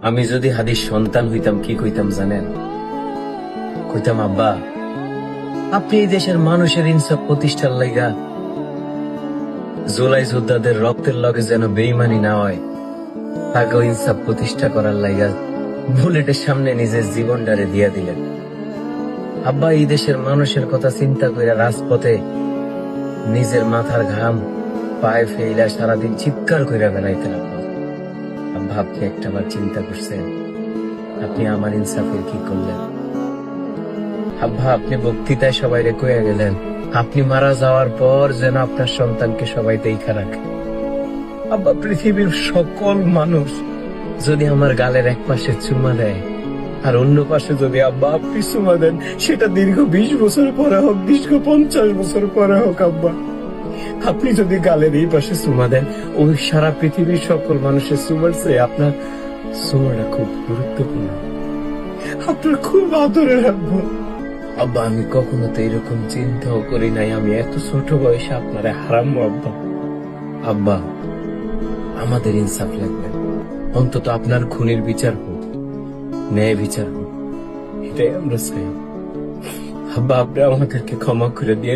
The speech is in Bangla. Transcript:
আমি যদি হাদির সন্তান হইতাম কি কইতাম জানেন? কইতাম, আব্বা আপনি এই দেশের মানুষের ইনসাফ প্রতিষ্ঠার লাইগা জুলাই যোদ্ধাদের রক্তের লগে যেন বেইমানি না হয়, তাকে ইনসাফ প্রতিষ্ঠা করার লাইগা বুলেটের সামনে নিজের জীবনটারে দিয়া দিলেন। আব্বা এই দেশের মানুষের কথা চিন্তা কইরা রাজপথে নিজের মাথার ঘাম পায়ে ফেইলা সারাদিন চিৎকার কইরা বেড়াইতেন। আব্বা আপনি একটাবার চিন্তা করছেন আপনি আমার ইনসাফের কি করলেন? আব্বা আপনি বক্তৃতায় সবাই কইয়া গেলেন আপনি মারা যাওয়ার পর যেন আপনার সন্তানকে সবাই দেখা রাখে। আব্বা পৃথিবীর সকল মানুষ যদি আমার গালের এক পাশে চুমা দেয় আর অন্য পাশে যদি আব্বা আপনি চুমা দেন, সেটা দীর্ঘ 20 বছর পরে হোক, দীর্ঘ 50 বছর পরে হোক, আব্বা আপনি যদি গালের এই পাশে চুমা দেন, ওই সারা পৃথিবীর সকল মানুষের চুমার চেয়ে আপনার চুমাটা খুব গুরুত্বপূর্ণ, আপনার খুব আদরে রাখবো। আব্বা আমি কখনো তো এরকম চিন্তাও করি নাই আমি এত ছোট বয়সে আপনারে হারামবো। আব্বা আব্বা আমাদের ইনসাফ লাগবে, অন্তত আপনার খুনির বিচার হোক, ন্যায় বিচার হোক, এটাই আমরা চাই। আব্বা আপনি আমাদেরকে ক্ষমা করে দিয়ে